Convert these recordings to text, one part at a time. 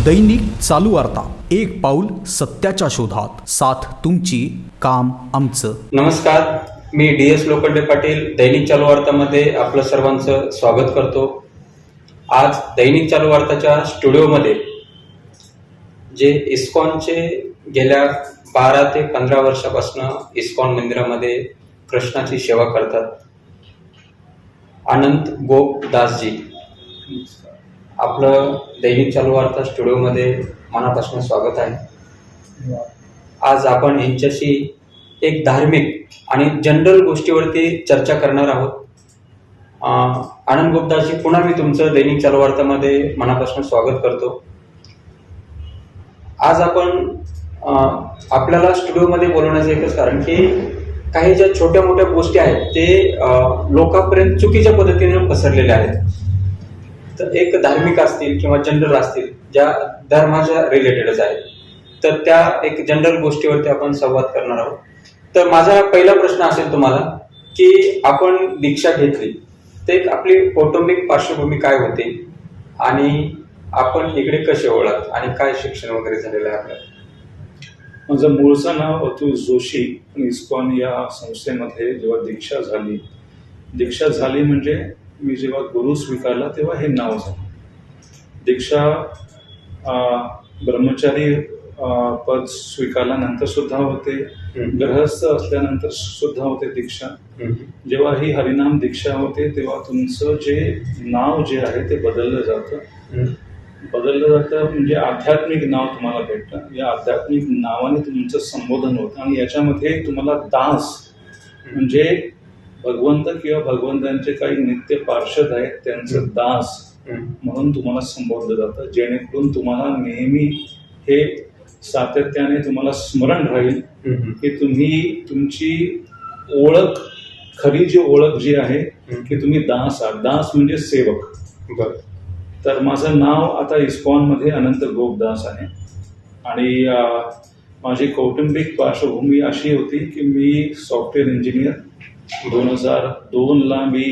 दैनिक चालू वार्ता, एक पाऊल सत्याच्या शोधात, साथ तुमची, काम आमचं. नमस्कार, मी DS लोखंडे पाटील दैनिक चालू वार्तामध्ये आपलं सर्वांचं स्वागत करतो. आज दैनिक चालू वार्ताच्या स्टुडिओमध्ये जे इस्कॉनचे गेल्या 12 ते 15 वर्षापासून इस्कॉन मंदिरामध्ये कृष्णाची सेवा करतात, अनंत गोपदासजी, आपलं दैनिक चालू वार्ता स्टुडिओमध्ये मनापासून स्वागत आहे. आज आपण यांच्याशी एक धार्मिक आणि जनरल गोष्टीवरती चर्चा करणार आहोत. आनंद गोपदासजी, पुन्हा मी तुमचं दैनिक चालू वार्तामध्ये मनापासून स्वागत करतो. आज आपण आपल्याला स्टुडिओमध्ये बोलवण्याचं एकच कारण की काही ज्या छोट्या मोठ्या गोष्टी आहेत ते लोकांपर्यंत चुकीच्या पद्धतीने पसरलेल्या आहेत. तर एक धार्मिक असतील किंवा जनरल असतील ज्या धर्माच्या रिलेटेडच आहेत, तर त्या एक जनरल गोष्टीवरती आपण संवाद करणार आहोत. तर माझा पहिला प्रश्न असेल तुम्हाला की आपण दीक्षा घेतली तर एक आपली कौटुंबिक पार्श्वभूमी काय होती आणि आपण इकडे कसे ओळखत आणि काय शिक्षण वगैरे झालेलं आहे आपल्याला? माझं मूळचं नाव अतुल जोशी. इस्कॉन या संस्थेमध्ये जेव्हा दीक्षा झाली म्हणजे मी जेव्हा गुरु स्वीकारला तेव्हा हे नाव झालं. दीक्षा ब्रह्मचारी पद स्वीकारल्यानंतर सुद्धा होते, गृहस्थ असल्यानंतर सुद्धा होते दीक्षा. जेव्हा ही हरिनाम दीक्षा होते तेव्हा तुमचं जे नाव जे आहे ते बदललं जातं म्हणजे आध्यात्मिक नाव तुम्हाला भेटतं. या आध्यात्मिक नावाने तुमचं संबोधन होतं आणि याच्यामध्ये तुम्हाला दास म्हणजे भगवंत किंवा भगवंतांचे काही नित्य पार्षद आहेत त्यांचं दास म्हणून तुम्हाला संबोधलं जातं, जेणेकरून तुम्हाला नेहमी हे सातत्याने तुम्हाला स्मरण राहील की तुम्ही तुमची ओळख, खरी जी ओळख जी आहे की तुम्ही दास आहात. दास म्हणजे सेवक. बरं. तर माझं नाव आता इस्कॉनमध्ये अनंत गोपदास आहे आणि माझी कौटुंबिक पार्श्वभूमी अशी होती की मी सॉफ्टवेअर इंजिनियर 2002ला मी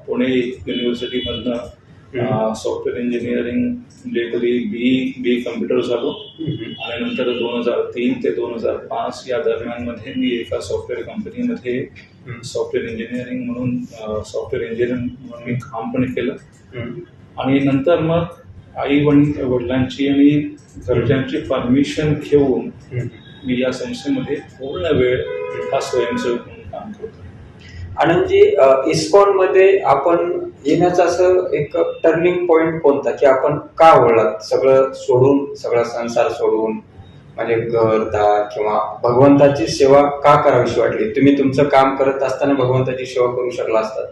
पुणे युनिव्हर्सिटीमधनं सॉफ्टवेअर इंजिनिअरिंग म्हणजे बी कम्प्युटर झालो आणि नंतर 2003 ते 2005 या दरम्यानमध्ये मी एका सॉफ्टवेअर कंपनीमध्ये सॉफ्टवेअर इंजिनिअरिंग म्हणून मी काम पण केलं आणि नंतर मग आई वडिलांची आणि घरच्यांची परमिशन घेऊन मी या संस्थेमध्ये पूर्ण वेळ हा स्वयंसेवक म्हणून काम करतो. आनंदजी, इस्कॉन मध्ये आपण येण्याचं असं एक टर्निंग पॉइंट कोणता की आपण का वळलात? सगळं सोडून, सगळा संसार सोडून, म्हणजे घरदार किंवा भगवंताची सेवा का करावीशी वाटली? तुम्ही तुमचं काम करत असताना भगवंताची सेवा करू शकला असतात.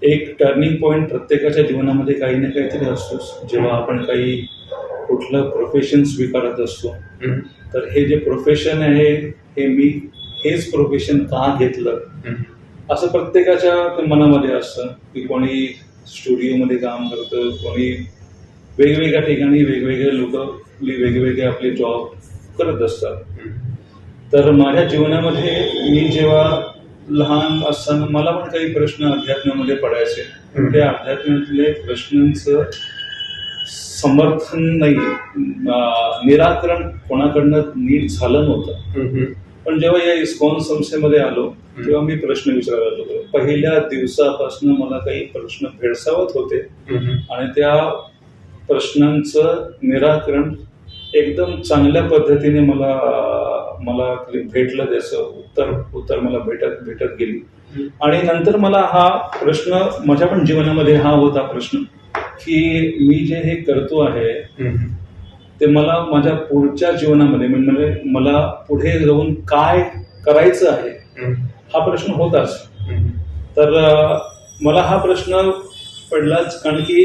एक टर्निंग पॉइंट प्रत्येकाच्या जीवनामध्ये काही ना काहीतरी असतोच. जेव्हा आपण काही कुठलं प्रोफेशन स्वीकारत असतो तर हे जे प्रोफेशन आहे हे मी हेच प्रोफेशन का घेतलं असं प्रत्येकाच्या मनामध्ये असतं की कोणी स्टुडिओमध्ये काम करतं, कोणी वेगवेगळ्या ठिकाणी वेगवेगळे लोक वेगवेगळे आपले जॉब करत असतात. तर माझ्या जीवनामध्ये मी जेव्हा लहान असताना मला पण काही प्रश्न अध्यात्मामध्ये पडायचे. त्या अध्यात्मातले प्रश्नांचं समर्थन नाही, निराकरण कोणाकडनं नीट झालं नव्हतं. पण जेव्हा या इस्कॉन संस्थेमध्ये आलो तेव्हा मी प्रश्न विचारायला लागलो. पहिल्या दिवसापासून मला काही प्रश्न भेडसावत होते आणि त्या प्रश्नांचं निराकरण एकदम चांगल्या पद्धतीने मला भेटलं. त्याचं उत्तर मला भेटत गेली आणि नंतर मला हा प्रश्न माझ्या पण जीवनामध्ये हा होता प्रश्न की मी जे हे करतो आहे ते मला माझ्या पुढच्या जीवनामध्ये म्हणजे मला पुढे जाऊन काय करायचं आहे हा प्रश्न होताच. तर मला हा प्रश्न पडलाच कारण की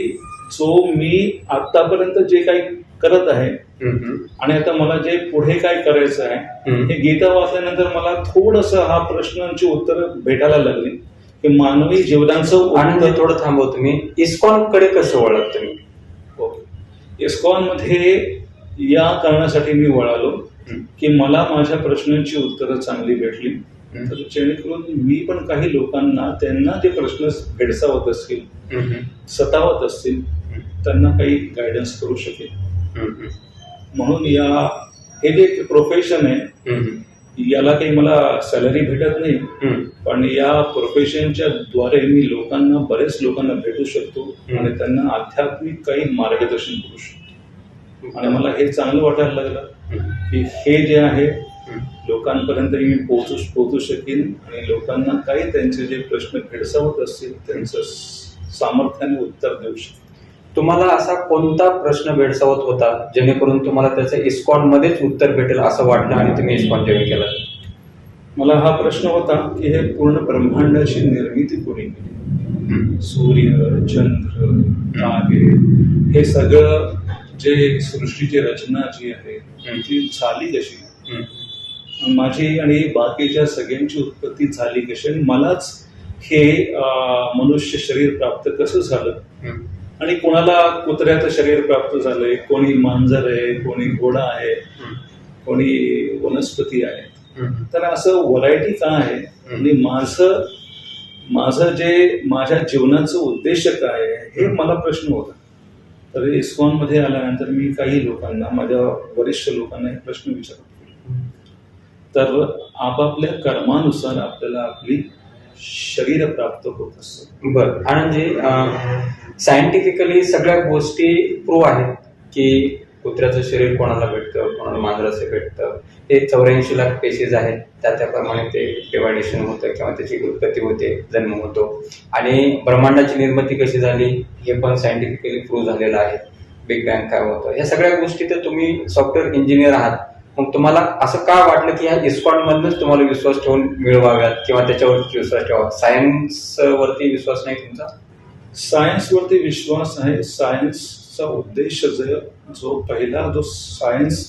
जो मी आतापर्यंत जे काही करत आहे आणि आता मला जे पुढे काय करायचं आहे हे गीता वाचल्यानंतर मला थोडंसं हा प्रश्नांची उत्तर भेटायला लागली की मानवी जीवनाचं. आणि थोडं थांबव, तुम्ही इस्कॉन कडे कसं वळत? तुम्ही इस्कॉन मध्ये या कारणासाठी मी वळालो की मला माझ्या प्रश्नांची उत्तरं चांगली भेटली, तर जेणेकरून मी पण काही लोकांना त्यांना जे प्रश्न भेडसावत असतील, सतावत असतील त्यांना काही गायडन्स करू शकेल. हम्म. म्हणून हे जे प्रोफेशन आहे हम्म. याला काही मला सॅलरी भेटत नाही, हम्म. पण या प्रोफेशनच्या द्वारे मी बरेच लोकांना भेटू शकतो आणि त्यांना आध्यात्मिक काही मार्गदर्शन करू शकतो. आणि मला हे चांगलं वाटायला लागलं की हे जे आहे लोकांपर्यंत मी पोहोचू शकेन आणि लोकांना काही त्यांचे जे प्रश्न भेडसावत असतील त्यांचं सामर्थ्याने उत्तर देऊ शकेन. तुम्हाला असा कोणता प्रश्न भेडसावत होता जेणेकरून तुम्हाला त्याचं इस्कॉन मध्येच उत्तर भेटेल असं वाटलं आणि तुम्ही इस्कॉन जॉईन केलं? मला हा प्रश्न होता की हे पूर्ण ब्रह्मांडाची निर्मिती कोणी केली? सूर्य, चंद्र, तारे, हे सगळं जे सृष्टीची रचना जी आहे ती झाली कशी? माझी आणि बाकीच्या सगळ्यांची उत्पत्ती झाली कशी? आणि मलाच हे मनुष्य शरीर प्राप्त कसं झालं? आणि कोणाला कुत्र्याचं शरीर प्राप्त झालंय, कोणी मांजर आहे, कोणी घोडा आहे, कोणी वनस्पती आहे. तर असं व्हरायटी का आहे? आणि माझं जे माझ्या जीवनाचं उद्देश काय आहे हे मला प्रश्न होता. तर इस्कॉन मध्ये आल्यानंतर मी काही लोकांना, माझ्या वरिष्ठ लोकांना हे प्रश्न विचारत होतो. तर आपापल्या कर्मानुसार आपल्याला आपली शरीर प्राप्त होत असतं. बरं. आणि सायंटिफिकली सगळ्या गोष्टी प्रूव्ह आहेत की कुत्र्याचं शरीर कोणाला भेटतं, कोणाला मांजराचं भेटतं. हे 84 लाख पेशीज आहेत, त्याप्रमाणे ते डिवायडेशन होतं किंवा त्याची उत्पत्ती होते, जन्म होतो. आणि ब्रह्मांडाची निर्मिती कशी झाली हे पण सायंटिफिकली प्रूव्ह झालेलं आहे. बिग बँग काय होतं, या सगळ्या गोष्टी. तर तुम्ही सॉफ्टवेअर इंजिनियर आहात, मग तुम्हाला असं का वाटलं की ह्या इस्कॉन मधनच तुम्हाला विश्वास ठेवून मिळवाव्यात किंवा त्याच्यावरती विश्वास ठेवा? सायन्स वरती विश्वास नाही तुमचा? सायन्सवरती विश्वास आहे. सायन्सचा उद्देश जो पहिला जो सायन्सचा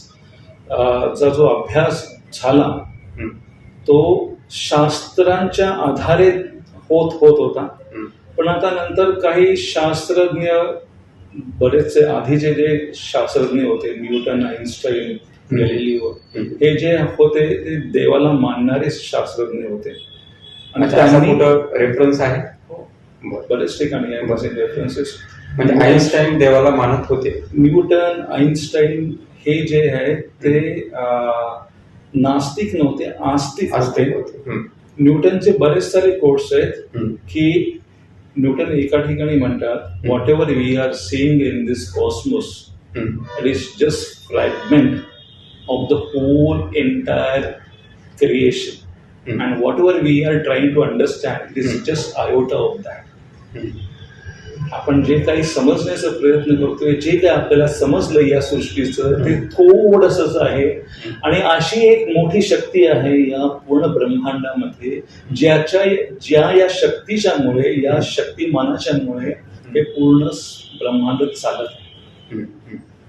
जो अभ्यास झाला तो शास्त्रांच्या आधारे होत होता. पण आता नंतर काही शास्त्रज्ञ, बरेचसे आधीचे जे शास्त्रज्ञ होते, न्यूटन, आईन्स्टाईन, गॅलिलिओ, हे जे होते ते देवाला मानणारे शास्त्रज्ञ होते. आणि त्यांनी रेफरन्स आहे बरेच ठिकाणी आहे माझे रेफरन्सेस. म्हणजे आईन्स्टाईन देवाला मानत होते. न्यूटन, आईन्स्टाईन हे जे आहे ते नास्तिक नव्हते, आस्तिक होते. न्यूटनचे बरेच सारे कोट्स आहेत की न्यूटन एका ठिकाणी म्हणतात, whatever we are seeing in this cosmos it is just fragment of the whole entire creation. And whatever we are trying to understand is just iota of that. आपण जे काही समजण्याचा प्रयत्न करतोय, जे काही आपल्याला समजलं या सृष्टीचं ते थोडंसंच आहे. आणि अशी एक मोठी शक्ती आहे या पूर्ण ब्रह्मांडामध्ये ज्या या शक्तीच्यामुळे, या शक्तिमानाच्यामुळे हे पूर्ण ब्रह्मांड चालत आहे.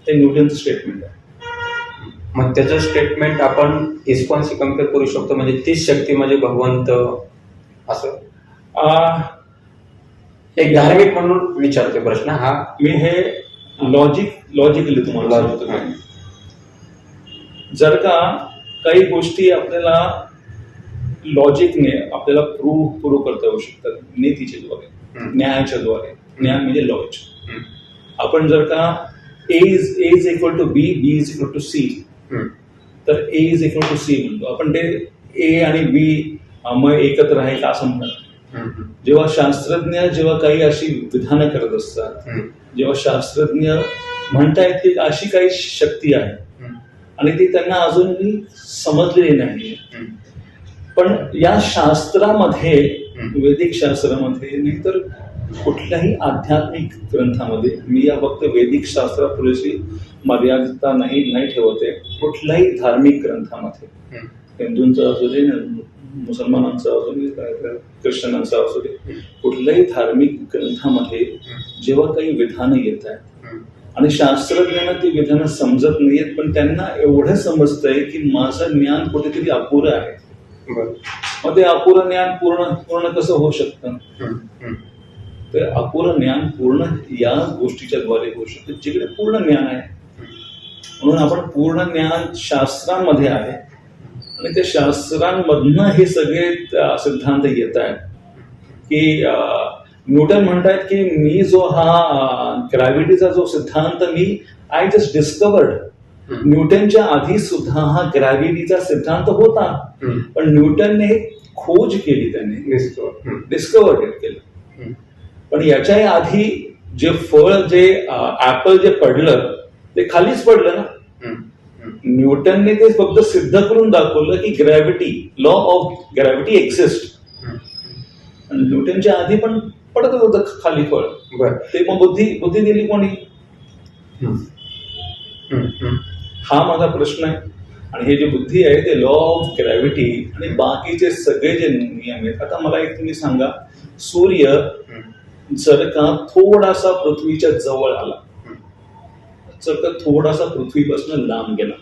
ते न्यूटनचं स्टेटमेंट आहे. मग त्याचं स्टेटमेंट आपण इस्कॉनशी कम्पेअर करू शकतो, म्हणजे तीच शक्ती म्हणजे भगवंत असं? एक धार्मिक म्हणून विचारते प्रश्न हा. मी हे लॉजिकली तुम्हाला सांगतो. जर का काही गोष्टी आपल्याला लॉजिकने आपल्याला प्रूव्ह करता येऊ शकतात, नीतीच्या द्वारे, न्यायाच्या द्वारे. न्याय म्हणजे लॉज. आपण जर का A is equal to B, B is equal to C, तर A is equal to C म्हणतो आपण. ते A आणि B मग एकत्र आहे का असं म्हणतात. जेव्हा शास्त्रज्ञ जेव्हा काही अशी विधानं करत असतात, जेव्हा शास्त्रज्ञ म्हणतायत की अशी काही शक्ती आहे आणि ती त्यांना अजूनही समजलेली नाही, पण या शास्त्रामध्ये, वैदिक शास्त्रामध्ये नाही तर कुठल्याही आध्यात्मिक ग्रंथामध्ये, मी या फक्त वैदिक शास्त्रापुरेशी मर्यादितता नाही ठेवते, कुठल्याही धार्मिक ग्रंथामध्ये, हिंदूंचा असू दे, मुसलमानांचा असू दे, ख्रिश्चनांचा असू दे, कुठल्याही धार्मिक ग्रंथामध्ये जेव्हा काही विधानं येत आहेत आणि शास्त्रज्ञांना ती विधानं समजत नाहीयेत, पण त्यांना एवढं समजतंय की माझं ज्ञान कुठेतरी अपुरं आहे. मग ते अपुरं ज्ञान पूर्ण कसं होऊ शकतं? तर अपुरं ज्ञान पूर्ण या गोष्टीच्या द्वारे होऊ शकतं जिकडे पूर्ण ज्ञान आहे. म्हणून आपण पूर्ण ज्ञान शास्त्रांमध्ये आहे आणि त्या शास्त्रांमधनं हे सगळे सिद्धांत येत आहेत की न्यूटन म्हणतायत की मी जो हा ग्रॅव्हिटीचा जो सिद्धांत आय जस्ट डिस्कवर्ड. न्यूटनच्या आधी सुद्धा हा ग्रॅव्हिटीचा सिद्धांत होता, पण न्यूटनने खोज केली, त्याने डिस्कवर्ड केलं. पण याच्या आधी जे फळ, जे ऍपल जे पडलं ते खालीच पडलं ना. न्यूटनने ते फक्त सिद्ध करून दाखवलं की gravity, law of gravity exist. न्यूटनच्या आधी पण पडत होतं खाली फळ. ते मग बुद्धी दिली कोणी? हा माझा प्रश्न आहे. आणि हे जे बुद्धी आहे ते लॉ ऑफ ग्रॅव्हिटी आणि बाकीचे सगळे जे नियम आहेत. आता मला एक तुम्ही सांगा, सूर्य जर का थोडासा पृथ्वीच्या जवळ आला, जर का थोडासा पृथ्वीपासून लांब गेला,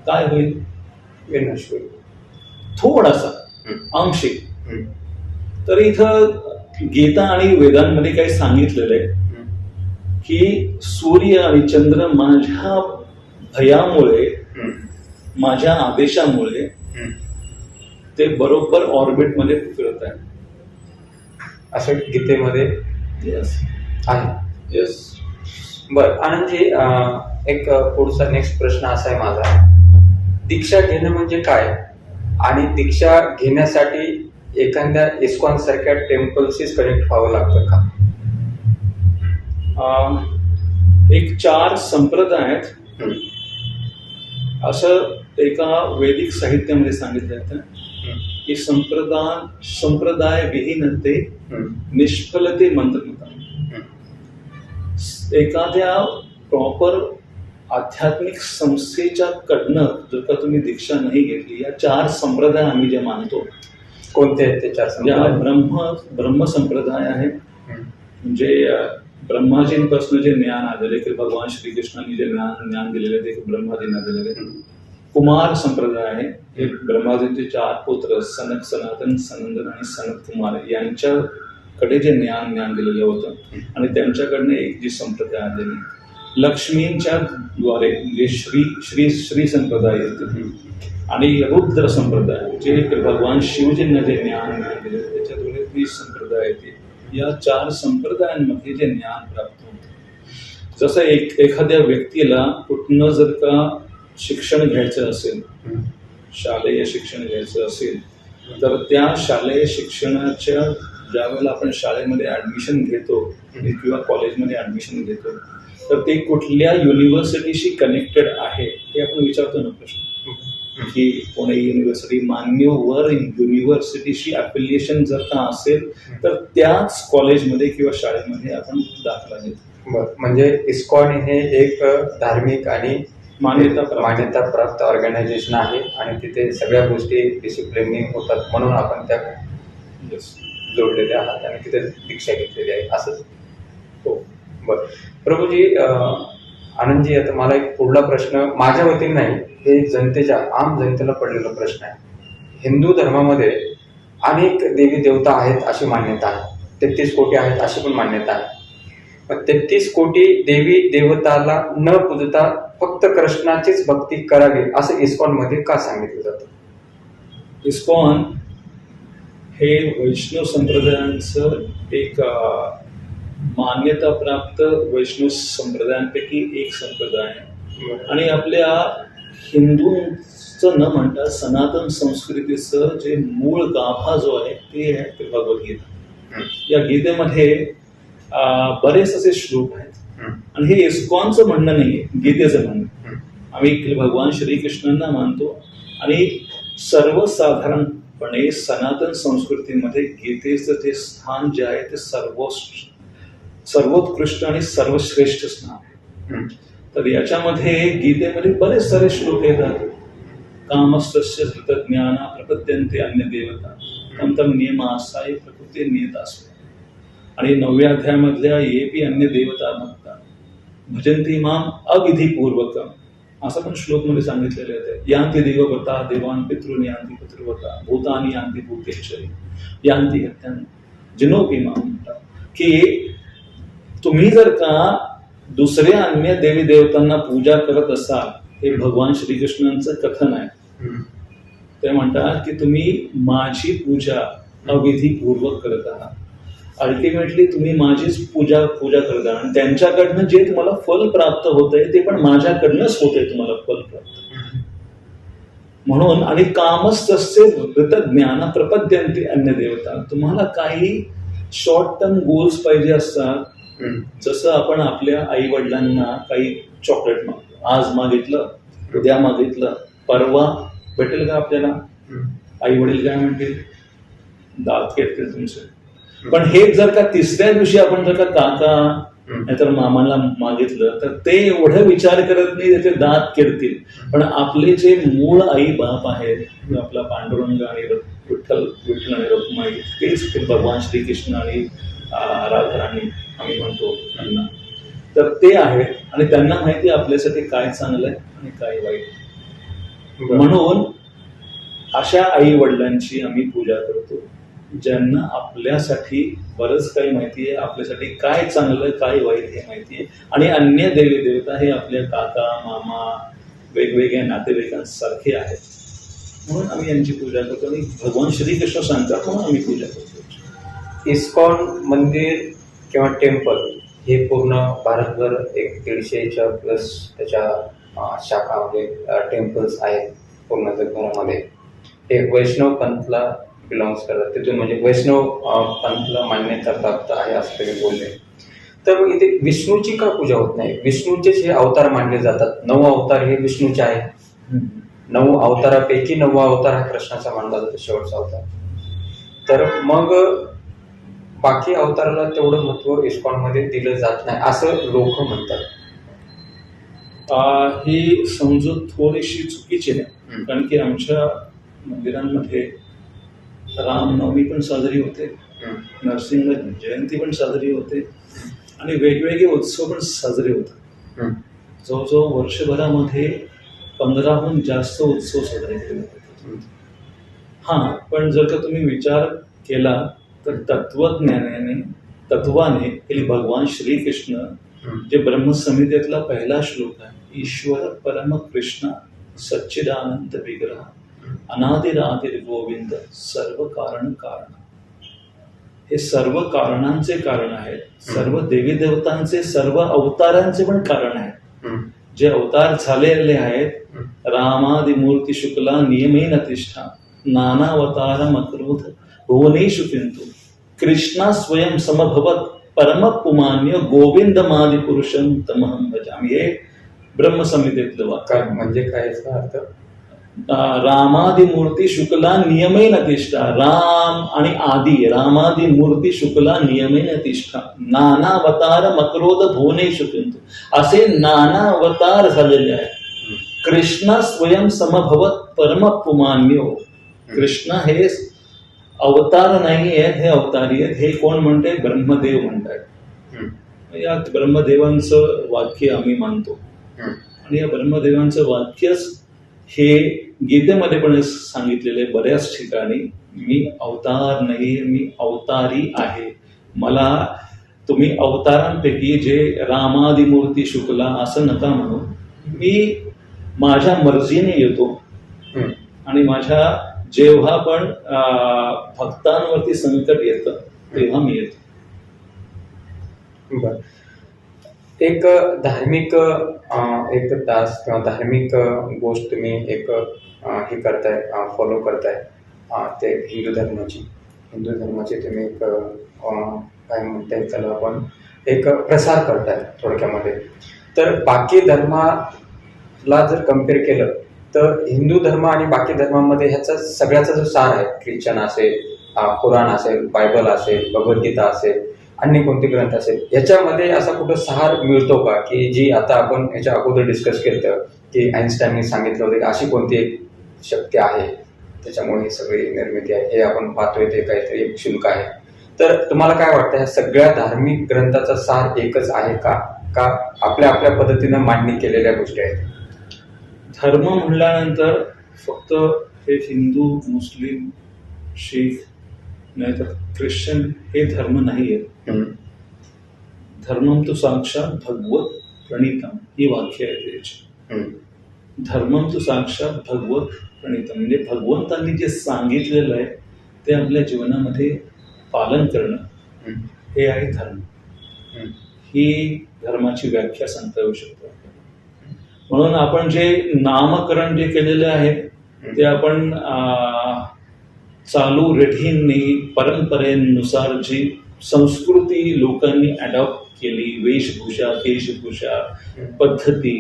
काय होईल? विनाश होईल. थोडासा, आंशिक. तर इथं गीता आणि वेदांमध्ये काही सांगितलेलं आहे की सूर्य आणि चंद्र माझ्या भयामुळे, माझ्या आदेशामुळे ते बरोबर ऑर्बिट मध्ये फिरत आहे, असं गीतेमध्ये आहे. येस. बरं आनंदजी, एक पुढचा नेक्स्ट प्रश्न असा आहे माझा, दीक्षा घेणं म्हणजे काय, आणि दीक्षा घेण्यासाठी एखाद्या इस्कॉन सारख्या टेम्पलशीच कनेक्ट व्हावं लागतं का? एक 4 संप्रदाय आहेत असं एका वैदिक साहित्यामध्ये सांगितलं जातं की संप्रदाय विहीनते निष्फलते मंत्रमता. एखाद्या प्रॉपर आध्यात्मिक संस्थेच्या कडनं जर का तुम्ही दीक्षा नाही घेतली, या 4 संप्रदाय आम्ही जे मानतो, कोणते आहेत ते 4 संप्रदाय? ब्रह्म संप्रदाय आहे, म्हणजे ब्रह्माजींपासून जे ज्ञान आलेले की भगवान श्रीकृष्णांनी जे ज्ञान दिलेले ते ब्रह्माजींना दिलेले. कुमार संप्रदाय आहे, हे ब्रह्माजींचे 4 पुत्र सनक, सनातन, सनंदन आणि सनत कुमार यांच्याकडे जे ज्ञान दिलेलं होतं, आणि त्यांच्याकडनं एक जी संप्रदाय आलेली लक्ष्मींच्या द्वारे जे श्री संप्रदाय येते, आणि रुद्र संप्रदाय जे भगवान शिवजींना जे ज्ञान दिले त्याच्याद्वारे ती संप्रदाय येते. या 4 संप्रदायांमध्ये जे ज्ञान प्राप्त होतं, जसं एखाद्या व्यक्तीला कुठनं जर का शिक्षण घ्यायचं असेल, शालेय शिक्षण घ्यायचं असेल, तर त्या शालेय शिक्षणाच्या ज्या वेळेला आपण शाळेमध्ये ऍडमिशन घेतो किंवा कॉलेजमध्ये ऍडमिशन घेतो, तर ते कुठल्या युनिव्हर्सिटीशी कनेक्टेड आहे हे आपण विचारतो ना प्रश्न, की पुणे युनिव्हर्सिटी, मान्यवर युनिव्हर्सिटीशी अफिलिएशन जर का असेल तर त्याच कॉलेजमध्ये किंवा शाळेमध्ये आपण दाखला घेतो. बरं, म्हणजे इस्कॉन हे एक धार्मिक आणि मान्यता प्राप्त ऑर्गनायझेशन आहे आणि तिथे सगळ्या गोष्टी डिसिप्लिननी होतात, म्हणून आपण त्या जोडलेले आहात आणि तिथे दीक्षा घेतलेली आहे, असंच? हो. बरं प्रभूजी, आनंदजी, आता मला एक पुढला प्रश्न माझ्या वतीने नाही, हे आम जनतेला पडलेला प्रश्न आहे. हिंदू धर्मामध्ये अनेक देवी देवता आहेत अशी मान्यता आहे, 33 कोटी आहेत अशी पण मान्यता आहे. पण 33 कोटी देवी देवताला न पूजता फक्त कृष्णाचीच भक्ती करावी असं इस्कॉन मध्ये का सांगितलं जातं? इस्कॉन हे वैष्णव संप्रदायांचं एक मान्यता प्राप्त वैष्णव संप्रदायांपैकी एक संप्रदाय आहे, आणि आपल्या हिंदूंचं न म्हणता सनातन संस्कृतीचं जे मूळ गाभा जो आहे ते आहे भगवद्गीता. या गीतेमध्ये बरेच असे श्लोक आहेत, आणि हे इस्कॉनचं म्हणणं नाहीये, गीतेचं म्हणणं. आम्ही भगवान श्रीकृष्णांना मानतो, आणि सर्वसाधारणपणे सनातन संस्कृतीमध्ये गीतेचं जे स्थान जे आहे ते सर्वोत्कृष्ट आणि सर्वश्रेष्ठ स्थान आहे. तर याच्यामध्ये गीतेमध्ये बरेच सारे श्लोक येतात. कामस्तस्य ज्ञाना प्रपद्यन्ते अन्य देवता तम तम नियमासाय प्रकृती नियतास्व. आणि 9व्या अध्यायामधल्या येपी अन्य देवता भक्ता भजंती माम अविधिपूर्वकम असं पण श्लोक मध्ये सांगितलेलं आहे. यांती देवव्रता देवान पितृन यांती पितृव्रता भूतानी यांती भूतेश्वरी यांती हत्यान जिनोपी माम म्हणतात की तुम्ही जर का दुसऱ्या अन्य देवी देवतांना पूजा करत असाल, हे भगवान श्रीकृष्णांचं कथन आहे. ते म्हणतात की तुम्ही माझी पूजा अविधीपूर्वक करत आहात. अल्टिमेटली तुम्ही माझीच पूजा करता आणि त्यांच्याकडनं जे तुम्हाला फल प्राप्त होत आहे ते पण माझ्याकडनंच होत आहे तुम्हाला फल प्राप्त. म्हणून आणि कामच तसे वृत ज्ञान प्रपद्यंते अन्य देवता. तुम्हाला काही शॉर्ट टर्म गोल्स पाहिजे असतात. जसं आपण आपल्या आई वडिलांना काही चॉकलेट मागतो, आज मागितलं, उद्या मागितलं, परवा भेटेल का आपल्याला? आई वडील काय म्हणतील? दात खेळतील तुमचे. पण हे जर का तिसऱ्या दिवशी आपण जर का काका नाहीतर मामाला मागितलं तर ते एवढं विचार करत नाही, त्याचे दात किडतील. पण आपले जे मूळ आई बाप आहेत, आपला पांडुरंग आणि विठ्ठल आणि रखुमाई, तेच भगवान श्रीकृष्ण आणि राधाराणी आम्ही म्हणतो त्यांना, तर ते आहेत आणि त्यांना माहिती आपल्यासाठी काय चांगलं आहे आणि काय वाईट. म्हणून अशा आई वडिलांची आम्ही पूजा करतो ज्यांना आपल्यासाठी बरंच काही माहिती आहे, आपल्यासाठी काय चांगलं काय वाईट हे माहिती आहे. आणि अन्य देवी देवता हे आपल्या काका मामा वेगवेगळ्या नातेवाईकांसारखे आहेत, म्हणून आम्ही यांची पूजा करतो आणि भगवान श्रीकृष्ण सांगतात म्हणून आम्ही पूजा करतो. इस्कॉन मंदिर किंवा टेम्पल हे पूर्ण भारतभर 150च्या प्लस त्याच्या शाखा म्हणजे टेम्पल्स आहेत पूर्ण जगभरामध्ये. हे वैष्णव पंथला बिलॉंग्स करतात, तिथून म्हणजे वैष्णव पंथला मान्यता प्राप्त आहे असं तुम्ही बोलले. तर मग इथे विष्णूची का पूजा होत नाही? विष्णूचेच हे अवतार मानले जातात, 9 अवतार हे विष्णूचे आहेत. 9 अवतारापैकी 9वा अवतार हा कृष्णाचा मानला जातो, शेवटचा अवतार. तर मग बाकी अवताराला तेवढं महत्व इस्कॉनमध्ये दिलं जात नाही असं लोक म्हणतात. ही समजूत थोडीशी चुकीची आहे, कारण की आमच्या मंदिरांमध्ये रामनवमी पण साजरी होते, नरसिंह जयंती पण साजरी होते आणि वेगवेगळे उत्सव पण साजरे होतात. जवळजवळ वर्षभरामध्ये 15हून जास्त उत्सव साजरे केले जातात. हां, पण जर का तुम्ही विचार केला तर तत्वाने भगवान श्रीकृष्ण जे ब्रह्मसंहितेतला पहिला श्लोक आहे, ईश्वर परम कृष्ण सच्चिदानंद विग्रह अनादिरादिर गोविंद सर्व कारण कारण. हे सर्व कारणांचे कारण आहेत, सर्व देवी देवतांचे सर्व अवतारांचे पण कारण आहे. जे अवतार झालेले आहेत, रामादि मूर्ती शुक्ला नियमेन तिष्ठा नानावतार मकरोध भुवनेषु किंतु कृष्णा स्वयं समभवत परम पुमान्य गोविंद मादि पुरुषम तमहं भजामि. हे ब्रह्मसंहितेतलं वाक्य. म्हणजे काय याचा अर्थ? रामादि मूर्ती शुक्ला नियमेन तिष्ठा. राम आणि आदि, रामादि मूर्ती शुक्ला नियमेन तिष्ठा नानावतार मकरोध भुवनेषु किंतु. असे नाना अवतार झालेले आहेत. कृष्ण स्वयं समभवत परम पुमान्यो. कृष्ण हे अवतार नाही आहेत, हे अवतारी आहेत. हे कोण म्हणते? ब्रह्मदेव म्हणतात. या ब्रह्मदेवांचं वाक्य आम्ही मानतो आणि या ब्रह्मदेवांचं वाक्यच हे गीतेमध्ये पण सांगितलेले बऱ्याच ठिकाणी, मी अवतार नाही, मी अवतारी आहे. मला तुम्ही अवतारांपैकी जे रामादि मूर्ती शुक्ला असं नका म्हणू. मी माझ्या मर्जीने येतो आणि माझ्या जेव्हा पण भक्तांवरती संकट येतं तेव्हा मी येतो. बर. एक धार्मिक एक तास किंवा धार्मिक गोष्ट तुम्ही एक हे करताय, फॉलो करताय, ते हिंदू धर्माची तुम्ही एक काय म्हणता येईल त्याला आपण, एक प्रसार करताय थोडक्यामध्ये. तर बाकी धर्माला जर कम्पेअर केलं तर हिंदू धर्म आणि बाकी धर्मामध्ये ह्याचा सगळ्याचा जो सार आहे, ख्रिश्चन असेल, कुराण असेल, बायबल असेल, भगवद्गीता असेल, अन्य कोणते ग्रंथ असेल, याच्यामध्ये असा कुठं सार मिळतो का की जी आता आपण याच्या अगोदर डिस्कस केलं की आईन्स्टाईनने सांगितलं होतं की अशी कोणती एक शक्ती आहे त्याच्यामुळे ही सगळी निर्मिती आहे, हे आपण पाहतोय ते काहीतरी एक शुल्क आहे. तर तुम्हाला काय वाटतं, ह्या सगळ्या धार्मिक ग्रंथाचा सार एकच आहे का आपल्या आपल्या पद्धतीनं मांडणी केलेल्या गोष्टी आहेत? धर्म म्हणल्यानंतर फक्त हे हिंदू, मुस्लिम, शीख नाहीतर ख्रिश्चन हे धर्म नाही आहेत. धर्मम तो साक्षात भगवत प्रणीतम ही वाक्य आहे त्याची. धर्मम तो साक्षात भगवत प्रणीतम म्हणजे भगवंतांनी जे सांगितलेलं आहे ते आपल्या जीवनामध्ये पालन करणं हे आहे धर्म. ही धर्माची व्याख्या सांगता येऊ शकतो. म्हणून आपण जे नामकरण जे केलेलं आहे ते आपण चालू रूढींनी परंपरेनुसार जी संस्कृती लोकांनी अडॉप्ट केली, वेशभूषा, केशभूषा, पद्धती,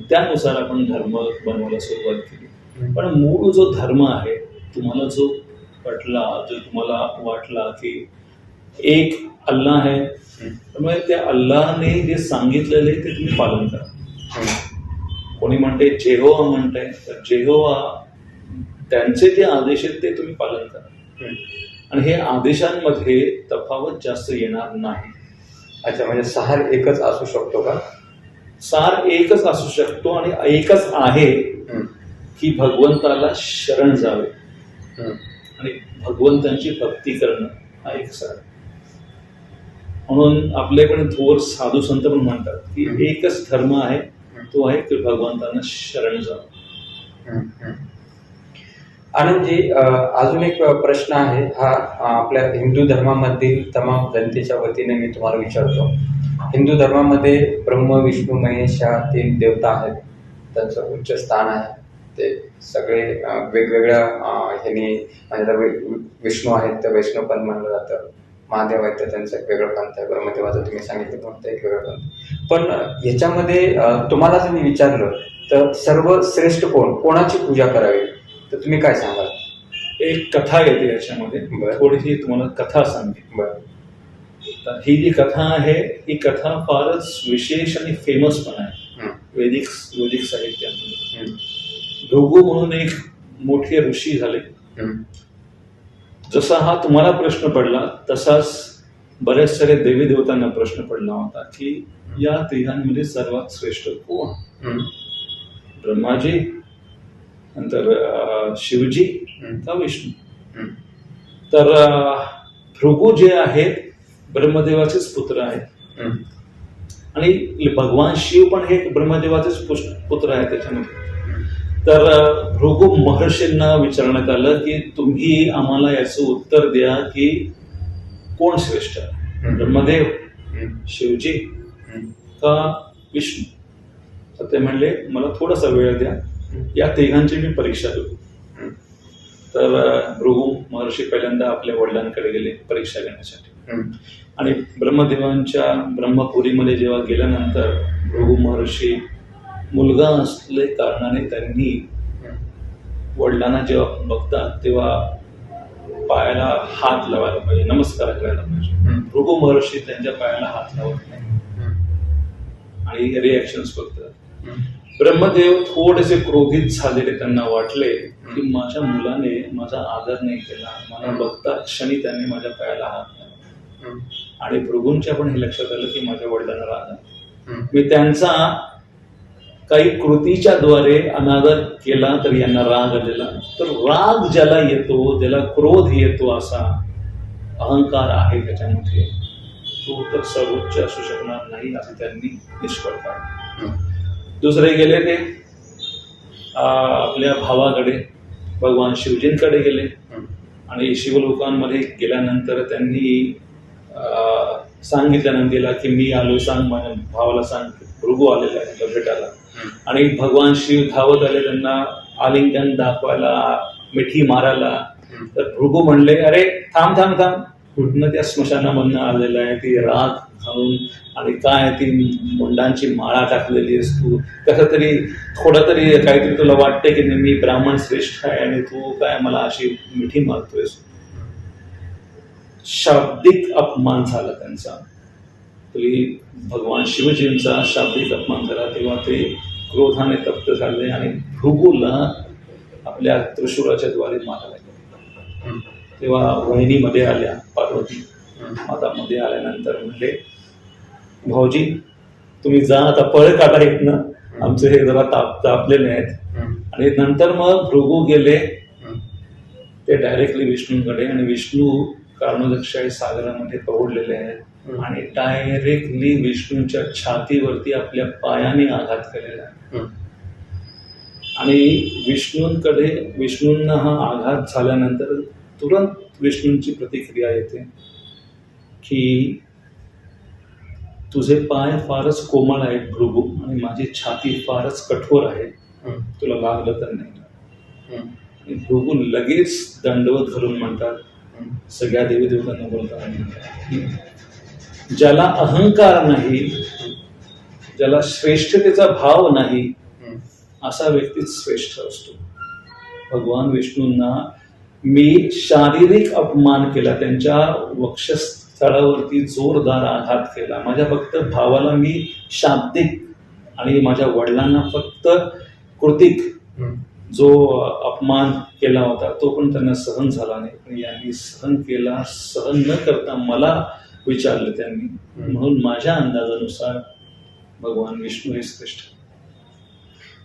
त्यानुसार आपण धर्म बनवायला सुरुवात केली. पण मूळ जो धर्म आहे, तुम्हाला जो पटला, जो तुम्हाला वाटला की एक अल्लाह आहे, त्यामुळे त्या अल्लाहने जे सांगितलेले ते तुम्ही पालन करा. कोणी म्हणते जेहोवा म्हणते, तर जेहोवा त्यांचे जे आदेश आहेत ते तुम्ही पालन करा. आणि हे आदेशांमध्ये तफावत जास्त येणार नाही. अच्छा, म्हणजे सार एकच असू शकतो का? सार एकच असू शकतो आणि एकच आहे की भगवंताला शरण जावे आणि भगवंतांची भक्ती करणं हा एक सार. म्हणून आपले पण थोर साधू संत पण म्हणतात की एकच धर्म आहे, तो आहे की भगवंतांना शरण जावं. आनंदजी, अजून एक प्रश्न आहे, हा आपल्या हिंदू धर्मामधील तमाम जनतेच्या वतीने मी तुम्हाला विचारतो. हिंदू धर्मामध्ये ब्रह्म, विष्णू, महेश या 3 देवता आहेत. त्यांचं उच्च स्थान आहे. ते सगळे वेगवेगळ्या ह्यानी, म्हणजे विष्णू आहेत तर वैष्णवपंथ म्हणलं जातं, महादेव आहेत तर त्यांचं एक वेगळं पंथ आहे, ब्रह्मदेवाचं तुम्ही सांगितलं कोणतं एक वेगळं पंथ. पण ह्याच्यामध्ये तुम्हाला जर मी विचारलं तर सर्वश्रेष्ठ कोणाची पूजा करावी, तर तुम्ही काय सांगाल? एक कथा येते याच्यामध्ये, थोडीशी तुम्हाला कथा सांगते. बरं. तर ही जी कथा आहे, ही कथा फारच विशेष आणि फेमस पण आहे वैदिक साहित्यामध्ये. भृगू म्हणून एक मोठे ऋषी झाले. जसा हा तुम्हाला प्रश्न पडला तसाच बऱ्याच साऱ्या देवी देवतांना प्रश्न पडला होता की या तिघांमध्ये सर्वात श्रेष्ठ कोण? ब्रह्माजी, नंतर शिवजी का विष्णू? तर भृगू जे आहेत ब्रह्मदेवाचेच पुत्र आहेत आणि भगवान शिव पण हे ब्रह्मदेवाचेच पुत्र आहेत त्याच्यामध्ये. तर भृगू महर्षींना विचारण्यात आलं की तुम्ही आम्हाला याचं उत्तर द्या की कोण श्रेष्ठ आहे, ब्रह्मदेव, शिवजी का विष्णू? तर ते म्हणले मला थोडासा वेळ द्या, या तिघांची मी परीक्षा देऊ. तर भृगू महर्षी पहिल्यांदा आपल्या वडिलांकडे गेले परीक्षा घेण्यासाठी. आणि ब्रह्मदेवांच्या ब्रह्मपुरीमध्ये जेव्हा गेल्यानंतर भृगू महर्षी मुलगा असले कारणाने त्यांनी वडिलांना जेव्हा बघतात तेव्हा पायाला हात लावायला पाहिजे, नमस्कार करायला पाहिजे. भृगू महर्षी त्यांच्या पायाला हात लावत नाही आणि रिॲक्शन्स बघतात. ब्रह्मदेव थोडेसे क्रोधित झालेले, त्यांना वाटले की माझ्या मुलाने माझा आदर नाही केला, मला बघता क्षणी त्यांनी माझ्या पायाला हात लावला. आणि भृगूंच्या पण हे लक्षात आलं की माझ्या वडिलांना राग आला, मी त्यांचा काही कृतीच्या द्वारे अनादर केला तर यांना राग आलेला. तर राग ज्याला येतो, ज्याला क्रोध येतो, असा अहंकार आहे त्याच्यामध्ये, तो तर सर्वोच्च असू शकणार नाही असं त्यांनी निष्फळ काढलं. दुसरे गेले ते आपल्या भावाकडे, भगवान शिवजींकडे गेले आणि शिवलोकांमध्ये गेल्यानंतर त्यांनी सांगितलं नंदीला की मी आलो, सांग माझ्या भावाला सांग भृगू आलेला आहे भेटायला. आणि भगवान शिव धावत आले त्यांना आलिंगन दाखवायला, मिठी मारायला. तर भृगू म्हणले अरे थांब थांब थांब, कुठनं त्या स्मशानामधनं आलेलं आहे, ती राग खाऊन आणि काय ती मुंडांची माळा टाकलेली आहेस तू, कसं तरी थोडं तरी काहीतरी तुला वाटते की मी ब्राह्मण श्रेष्ठ आहे आणि तू काय मला अशी मिठी मारतोयस. शाब्दिक अपमान झाला त्यांचा. तरी भगवान शिवजींचा शाब्दिक अपमान झाला तेव्हा ते क्रोधाने तप्त झाले आणि भृगूला आपल्या त्रिशूळाच्या द्वारे मारायला गेले. तेव्हा वहिनीमध्ये आल्या, पार्वती माता मध्ये आल्यानंतर म्हणले भाऊजी तुम्ही जा आता, पळ काढा इथनं, आमचे हे जरा तापलेले आहेत. आणि नंतर मग भृगू गेले ते डायरेक्टली विष्णूंकडे आणि विष्णू कर्णोदक्षाई सागरामध्ये पडलेले आहेत आणि डायरेक्टली विष्णूंच्या छातीवरती आपल्या पायाने आघात केलेला आहे. आणि विष्णूंना हा आघात झाल्यानंतर तुरंत विष्णूंची प्रतिक्रिया येते की तुझे पाय फारच कोमल आहेत भृगू आणि माझी छाती फारच कठोर आहे, तुला लागलं तर नाही. आणि भृगू लगेच दंडवत घालून म्हणतात, सगळ्या देवी देवतांना बोलतात, ज्याला अहंकार नाही, ज्याला श्रेष्ठतेचा भाव नाही, असा व्यक्तीच श्रेष्ठ असतो. भगवान विष्णूंना मी शारीरिक अपमान केला, त्यांच्या वक्षस्थळावरती जोरदार आघात केला, माझ्या फक्त भावाला मी शाब्दिक आणि माझ्या वडिलांना फक्त कृतिक जो अपमान केला होता तो पण त्यांना सहन झाला नाही. पण यांनी सहन केला. सहन न करता मला विचारलं त्यांनी, म्हणून माझ्या अंदाजानुसार भगवान विष्णू हे श्रेष्ठ.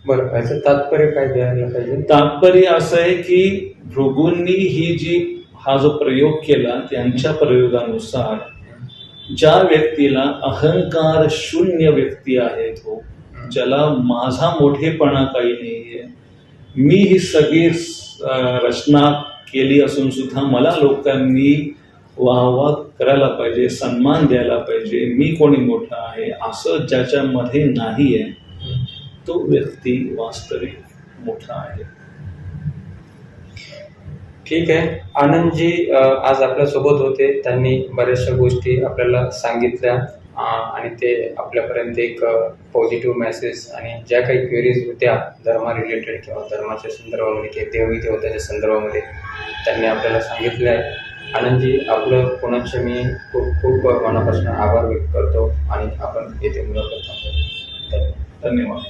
बरं, याचं तात्पर्य काय द्यायला पाहिजे? तात्पर्य असं आहे की भृगूंनी हा जो प्रयोग केला त्यांच्या प्रयोगानुसार ज्या व्यक्तीला अहंकार शून्य व्यक्ती आहे, तो ज्याला माझा मोठेपणा काही नाहीये, मी ही सगळी रचना केली असून सुद्धा मला लोकांनी वाहवा करायला पाहिजे, सन्मान द्यायला पाहिजे, मी कोणी मोठा आहे असं ज्याच्यामध्ये नाहीये, तो व्यक्ती वास्तविक मोठा आहे. ठीक आहे. आनंदजी आज आपल्या सोबत होते. त्यांनी बऱ्याचशा गोष्टी आपल्याला सांगितल्या आणि ते आपल्यापर्यंत एक पॉझिटिव्ह मेसेज आणि ज्या काही क्वेरीज होत्या धर्मा रिलेटेड किंवा धर्माच्या संदर्भामध्ये किंवा देवी देवताच्या संदर्भामध्ये त्यांनी आपल्याला सांगितले आहे. आनंदजी, आपलं पुन्हा मी खूप खूप मनापासून आभार व्यक्त करतो आणि आपण येथे मुलाखत थांबवतो. धन्यवाद.